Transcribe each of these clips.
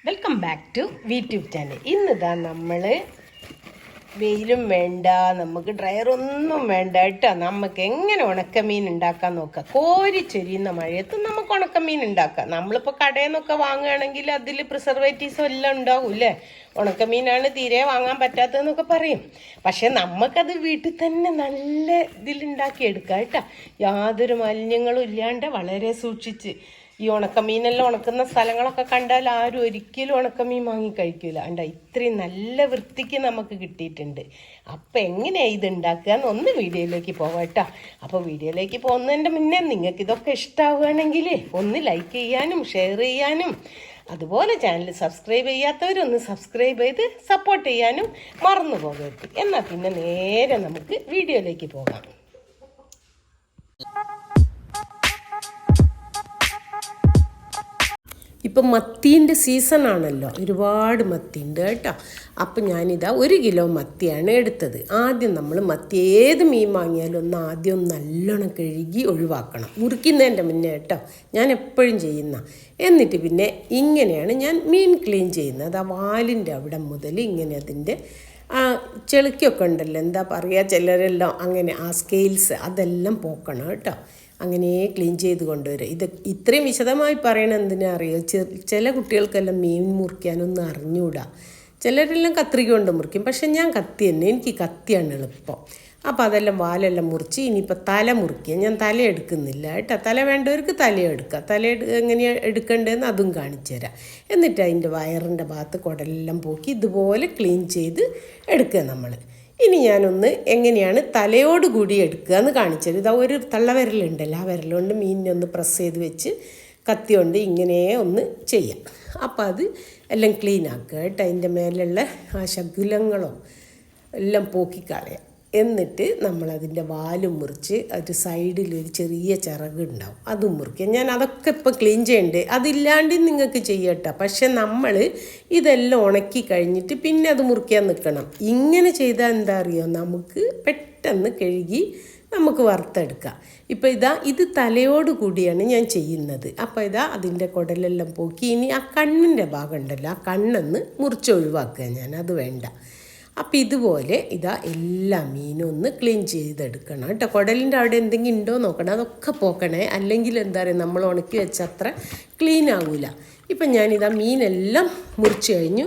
Welcome back to YouTube channel. ഇന്നിതാ നമ്മൾ വെയിലും വേണ്ട, നമുക്ക് ഡ്രയറൊന്നും വേണ്ട കേട്ടോ. നമുക്ക് എങ്ങനെ ഉണക്കമീൻ ഉണ്ടാക്കാൻ നോക്കാം. കോരി ചൊരിയുന്ന മഴയത്ത് നമുക്ക് ഉണക്കമീൻ ഉണ്ടാക്കാം. നമ്മളിപ്പോൾ കടയിൽ നിന്നൊക്കെ വാങ്ങുകയാണെങ്കിൽ അതിൽ പ്രിസർവേറ്റീവ്സും എല്ലാം ഉണ്ടാവും അല്ലേ. ഉണക്കമീനാണ് തീരെ വാങ്ങാൻ പറ്റാത്തതെന്നൊക്കെ പറയും. പക്ഷെ നമുക്കത് വീട്ടിൽ തന്നെ നല്ല ഇതിലുണ്ടാക്കി എടുക്കാം കേട്ടോ. യാതൊരു മാലിന്യങ്ങളും ഇല്ലാണ്ട് വളരെ സൂക്ഷിച്ച്. ഈ ഉണക്കമീനെല്ലാം ഉണക്കുന്ന സ്ഥലങ്ങളൊക്കെ കണ്ടാൽ ആരും ഒരിക്കലും ഉണക്കമീൻ വാങ്ങി കഴിക്കില്ല. അണ്ട ഇത്രയും നല്ല വൃത്തിക്ക് നമുക്ക് കിട്ടിയിട്ടുണ്ട്. അപ്പം എങ്ങനെയാണ് ഇത് ഉണ്ടാക്കുക എന്ന് ഒന്ന് വീഡിയോയിലേക്ക് പോകാം കേട്ടോ. അപ്പോൾ വീഡിയോയിലേക്ക് പോകുന്നതിൻ്റെ മുന്നേ നിങ്ങൾക്ക് ഇതൊക്കെ ഇഷ്ടമാവുകയാണെങ്കിൽ ഒന്ന് ലൈക്ക് ചെയ്യാനും ഷെയർ ചെയ്യാനും അതുപോലെ ചാനൽ സബ്സ്ക്രൈബ് ചെയ്യാത്തവരൊന്ന് സബ്സ്ക്രൈബ് ചെയ്ത് സപ്പോർട്ട് ചെയ്യാനും മറന്നു പോകരുത്. എന്നാൽ പിന്നെ നേരെ നമുക്ക് വീഡിയോയിലേക്ക് പോകാം. ഇപ്പം മത്തീൻ്റെ സീസണാണല്ലോ, ഒരുപാട് മത്തി ഉണ്ട് കേട്ടോ. അപ്പം ഞാനിതാ 1 കിലോ മത്തിയാണ് എടുത്തത്. ആദ്യം നമ്മൾ മത്തി ഏത് മീൻ വാങ്ങിയാലും ആദ്യം നല്ലോണം കഴുകി ഒഴിവാക്കണം, മുറിക്കുന്നതിൻ്റെ മുന്നേ കേട്ടോ. ഞാൻ എപ്പോഴും ചെയ്യുന്ന. എന്നിട്ട് പിന്നെ ഇങ്ങനെയാണ് ഞാൻ മീൻ ക്ലീൻ ചെയ്യുന്നത്. ആ വാലിൻ്റെ അവിടെ മുതൽ ഇങ്ങനെ അതിൻ്റെ ചെളുക്കൊക്കെ ഉണ്ടല്ലോ, എന്താ പറയുക, ചിലരെല്ലാം അങ്ങനെ ആ സ്കെയിൽസ് അതെല്ലാം പോക്കണം കേട്ടോ. അങ്ങനെ ക്ലീൻ ചെയ്ത് കൊണ്ടുവരും. ഇത് ഇത്രയും വിശദമായി പറയണത് എന്തിനാ അറിയോ, ചില കുട്ടികൾക്കെല്ലാം മീൻ മുറിക്കാനൊന്നും അറിഞ്ഞൂടാ. ചിലരെല്ലാം കത്രിക കൊണ്ട് മുറിക്കും, പക്ഷെ ഞാൻ കത്തി തന്നെ, എനിക്ക് കത്തിയാണ് എളുപ്പം. അപ്പോൾ അതെല്ലാം വാലെല്ലാം മുറിച്ച് ഇനിയിപ്പോൾ തല മുറിക്കുക. ഞാൻ തല എടുക്കുന്നില്ല കേട്ടോ. തല വേണ്ടവർക്ക് തല എടുക്കുക. തല എങ്ങനെയാണ് എടുക്കേണ്ടതെന്ന് അതും കാണിച്ചു തരാം. എന്നിട്ട് അതിൻ്റെ വയറിൻ്റെ ഭാഗത്ത് കുടലെല്ലാം പോക്കി ഇതുപോലെ ക്ലീൻ ചെയ്ത് എടുക്കുക നമ്മൾ. ഇനി ഞാനൊന്ന് എങ്ങനെയാണ് തലയോടുകൂടി എടുക്കുക എന്ന് കാണിച്ചത്. ഇതാ ഒരു തള്ളവിരലുണ്ടല്ലോ, ആ വിരലുകൊണ്ട് മീനിനെ ഒന്ന് പ്രസ് ചെയ്ത് വെച്ച് കത്തി കൊണ്ട് ഇങ്ങനെ ഒന്ന് ചെയ്യാം. അപ്പം അത് എല്ലാം ക്ലീൻ ആക്കുക കേട്ടോ. അതിൻ്റെ മേലുള്ള ആ ശകുലങ്ങളോ എല്ലാം പോക്കിക്കളയാം. എന്നിട്ട് നമ്മളതിൻ്റെ വാലും മുറിച്ച് ഒരു സൈഡിലൊരു ചെറിയ ചിറകുണ്ടാവും, അതും മുറിക്കുക. ഞാൻ അതൊക്കെ ഇപ്പോൾ ക്ലീൻ ചെയ്യണ്ടേ, അതില്ലാണ്ട് നിങ്ങൾക്ക് ചെയ്യട്ടോ. പക്ഷെ നമ്മൾ ഇതെല്ലാം ഉണക്കി കഴിഞ്ഞിട്ട് പിന്നെ അത് മുറിക്കാൻ നിൽക്കണം. ഇങ്ങനെ ചെയ്താൽ എന്താ അറിയോ, നമുക്ക് പെട്ടെന്ന് കഴുകി നമുക്ക് വറുത്തെടുക്കാം. ഇപ്പോൾ ഇത് തലയോട് കൂടിയാണ് ഞാൻ ചെയ്യുന്നത്. അപ്പോൾ അതിൻ്റെ കുടലെല്ലാം പോക്കി ഇനി ആ കണ്ണിൻ്റെ ഭാഗം ഉണ്ടല്ലോ, ആ കണ്ണൊന്ന് മുറിച്ചൊഴിവാക്കുക. ഞാൻ അത് വേണ്ട. അപ്പോൾ ഇതുപോലെ എല്ലാ മീനും ഒന്ന് ക്ലീൻ ചെയ്തെടുക്കണം കേട്ടോ. കുടലിൻ്റെ അവിടെ എന്തെങ്കിലും ഉണ്ടോ നോക്കണം, അതൊക്കെ പോക്കണേ. അല്ലെങ്കിൽ എന്താ പറയുക, നമ്മൾ ഉണക്കി വെച്ച അത്ര ക്ലീൻ ആകില്ല. ഇപ്പം മീനെല്ലാം മുറിച്ച് കഴിഞ്ഞു.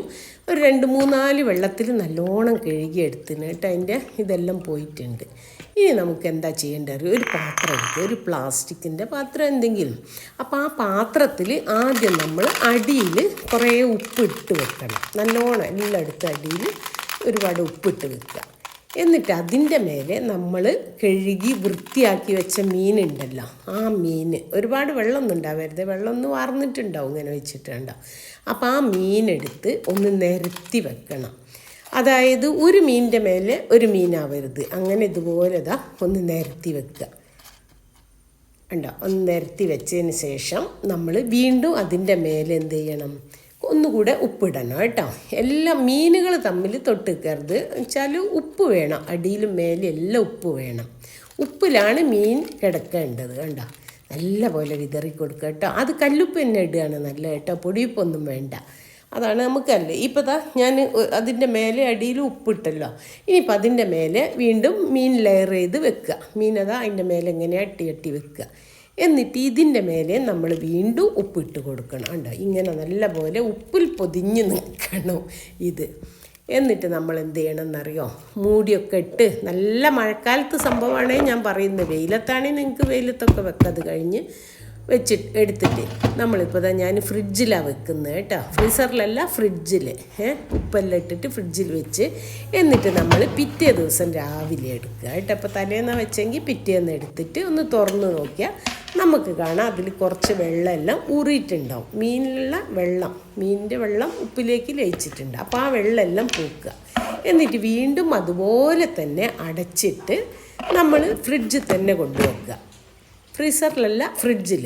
ഒരു 2-3-4 വെള്ളത്തിൽ നല്ലോണം കഴുകിയെടുത്തിന് കേട്ടോ. അതിൻ്റെ ഇതെല്ലാം പോയിട്ടുണ്ട്. ഇനി നമുക്ക് എന്താ ചെയ്യേണ്ടത്, ഒരു പാത്രം എടുക്കുക, ഒരു പ്ലാസ്റ്റിക്കിൻ്റെ പാത്രം എന്തെങ്കിലും. അപ്പോൾ ആ പാത്രത്തിൽ ആദ്യം നമ്മൾ അടിയിൽ കുറേ ഉപ്പിട്ട് വെക്കണം. നല്ലോണം എല്ലായിടത്തും അടിയിൽ ഒരുപാട് ഉപ്പിട്ട് വെക്കുക. എന്നിട്ട് അതിൻ്റെ മേലെ നമ്മൾ കഴുകി വൃത്തിയാക്കി വെച്ച മീനുണ്ടല്ലോ, ആ മീൻ ഒരുപാട് വെള്ളമൊന്നും ഉണ്ടാവരുത്, വെള്ളമൊന്നും വാർന്നിട്ടുണ്ടാവും ഇങ്ങനെ വെച്ചിട്ടുണ്ടാവും. അപ്പോൾ ആ മീനെടുത്ത് ഒന്ന് നിരത്തി വെക്കണം. അതായത് ഒരു മീനിൻ്റെ മേലെ ഒരു മീനാവരുത്, അങ്ങനെ ഇതുപോലെ ഒന്ന് നിരത്തി വെക്കുക. ഉണ്ടോ, ഒന്ന് നിരത്തി വെച്ചതിന് ശേഷം നമ്മൾ വീണ്ടും അതിൻ്റെ മേലെ എന്ത് ചെയ്യണം, ഒന്നുകൂടെ ഉപ്പിടണം കേട്ടോ. എല്ലാ മീനുകൾ തമ്മിൽ തൊട്ടിക്കരുത് വെച്ചാൽ ഉപ്പ് വേണം, അടിയിലും മേലെ എല്ലാം ഉപ്പ് വേണം. ഉപ്പിലാണ് മീൻ കിടക്കേണ്ടത്. കണ്ടോ, നല്ല പോലെ വിതറി കൊടുക്കുക കേട്ടോ. അത് കല്ലുപ്പ് തന്നെ ഇടുകയാണ് നല്ല കേട്ടോ, പൊടിയുപ്പൊന്നും വേണ്ട. അതാണ് നമുക്കല്ലേ. ഇപ്പോൾ ഞാൻ അതിൻ്റെ മേലെ അടിയിൽ ഉപ്പിട്ടല്ലോ. ഇനിയിപ്പോൾ അതിൻ്റെ മേലെ വീണ്ടും മീൻ ലെയർ ചെയ്ത് വെക്കുക. അതിൻ്റെ മേലെ ഇങ്ങനെ അട്ടി വെക്കുക. എന്നിട്ട് ഇതിൻ്റെ മേലെ നമ്മൾ വീണ്ടും ഉപ്പിട്ട് കൊടുക്കണം. ഉണ്ടോ, ഇങ്ങനെ നല്ല പോലെ ഉപ്പിൽ പൊതിഞ്ഞ് നിൽക്കണം ഇത്. എന്നിട്ട് നമ്മൾ എന്ത് ചെയ്യണമെന്നറിയോ, മൂടിയൊക്കെ ഇട്ട്, നല്ല മഴക്കാലത്ത് സംഭവമാണേ ഞാൻ പറയുന്നത്. വെയിലത്താണെങ്കിൽ നിങ്ങൾക്ക് വെയിലത്തൊക്കെ വെക്കത് കഴിഞ്ഞ് എടുത്തിട്ട് നമ്മളിപ്പോൾ ഞാൻ ഫ്രിഡ്ജിലാണ് വെക്കുന്നത് കേട്ടോ. ഫ്രീസറിലല്ല, ഫ്രിഡ്ജിൽ. ഉപ്പെല്ലാം ഇട്ടിട്ട് ഫ്രിഡ്ജിൽ വെച്ച് എന്നിട്ട് നമ്മൾ പിറ്റേ ദിവസം രാവിലെ എടുക്കുക കേട്ടോ. അപ്പോൾ തലേന്ന് വെച്ചെങ്കിൽ പിറ്റേന്ന് എടുത്തിട്ട് ഒന്ന് തുറന്ന് നോക്കിയാൽ നമുക്ക് കാണാം അതിൽ കുറച്ച് വെള്ളമെല്ലാം ഊറിയിട്ടുണ്ടാവും. മീനിൻ്റെ വെള്ളം ഉപ്പിലേക്ക് ലയിച്ചിട്ടുണ്ട്. അപ്പോൾ ആ വെള്ളമെല്ലാം പൂക്കുക. എന്നിട്ട് വീണ്ടും അതുപോലെ തന്നെ അടച്ചിട്ട് നമ്മൾ ഫ്രിഡ്ജിൽ തന്നെ കൊണ്ടുവെക്കുക. ഫ്രീസറിലല്ല, ഫ്രിഡ്ജിൽ.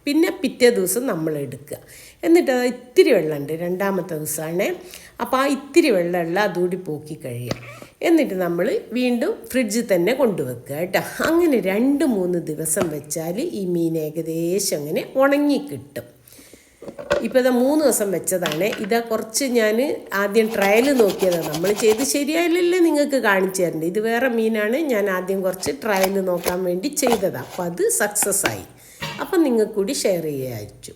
പിന്നെ പിറ്റേ ദിവസം നമ്മൾ എടുക്കുക. എന്നിട്ട് ഇത്തിരി വെള്ളമുണ്ട്, 2ാമത്തെ ദിവസമാണ്. അപ്പോൾ ആ ഇത്തിരി വെള്ളമുള്ള അതുകൂടി പോക്കി കഴിയുക. എന്നിട്ട് നമ്മൾ വീണ്ടും ഫ്രിഡ്ജിൽ തന്നെ കൊണ്ടുവെക്കുക കേട്ടോ. അങ്ങനെ 2-3 ദിവസം വെച്ചാൽ ഈ മീൻ ഏകദേശം അങ്ങനെ ഉണങ്ങി കിട്ടും. ഇപ്പോൾ ഇതാ 3 ദിവസം വെച്ചതാണ്. ഇതാ കുറച്ച് ഞാൻ ആദ്യം ട്രയൽ നോക്കിയതാണ്. നമ്മൾ ചെയ്ത് ശരിയായില്ലല്ലേ നിങ്ങൾക്ക് കാണിച്ചു തരേണ്ടത്. ഇത് വേറെ മീനാണ്. ഞാൻ ആദ്യം കുറച്ച് ട്രയൽ നോക്കാൻ വേണ്ടി ചെയ്തതാണ്. അപ്പോൾ അത് സക്സസ് ആയി. അപ്പം നിങ്ങൾക്ക് കൂടി ഷെയർ ചെയ്യാച്ചു.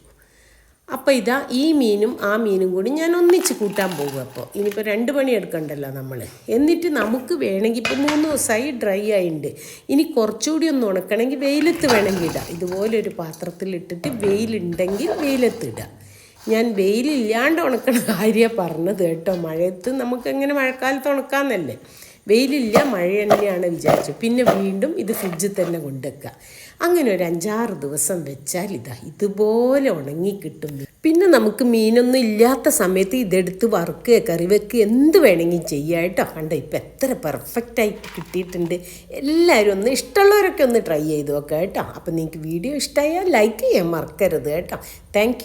അപ്പോൾ ഇതാ ഈ മീനും ആ മീനും കൂടി ഞാൻ ഒന്നിച്ച് കൂട്ടാൻ പോകും. അപ്പോൾ ഇനിയിപ്പോൾ 2 പണി എടുക്കണ്ടല്ലോ നമ്മൾ. എന്നിട്ട് നമുക്ക് വേണമെങ്കിൽ ഇപ്പോൾ 3 ദിവസമായി ഡ്രൈ ആയിട്ടുണ്ട്. ഇനി കുറച്ചുകൂടി ഒന്ന് ഉണക്കണമെങ്കിൽ വെയിലത്ത് വേണമെങ്കിൽ ഇടാം. ഇതുപോലൊരു പാത്രത്തിലിട്ടിട്ട് വെയിലുണ്ടെങ്കിൽ വെയിലത്തിടാം. ഞാൻ വെയിലില്ലാണ്ട് ഉണക്കണ കാര്യമാണ് പറഞ്ഞത് കേട്ടോ. മഴയത്ത് നമുക്കെങ്ങനെ മഴക്കാലത്ത് ഉണക്കാമെന്നല്ലേ. വെയിലില്ല, മഴ തന്നെയാണ് വിചാരിച്ചു. പിന്നെ വീണ്ടും ഇത് ഫ്രിഡ്ജിൽ തന്നെ കൊണ്ടുവെക്കുക. അങ്ങനെ ഒരു 5-6 ദിവസം വെച്ചാൽ ഇതുപോലെ ഉണങ്ങി കിട്ടും. പിന്നെ നമുക്ക് മീനൊന്നും ഇല്ലാത്ത സമയത്ത് ഇതെടുത്ത് വറുക്കുക, കറി വെക്കുക, എന്ത് വേണമെങ്കിൽ ചെയ്യുക കേട്ടോ. കണ്ടോ ഇപ്പം എത്ര പെർഫെക്റ്റായിട്ട് കിട്ടിയിട്ടുണ്ട്. എല്ലാവരും ഒന്ന് ഇഷ്ടമുള്ളവരൊക്കെ ഒന്ന് ട്രൈ ചെയ്ത് നോക്കുക കേട്ടോ. അപ്പം നിങ്ങൾക്ക് വീഡിയോ ഇഷ്ടമായാൽ ലൈക്ക് ചെയ്യാൻ മറക്കരുത് കേട്ടോ. താങ്ക്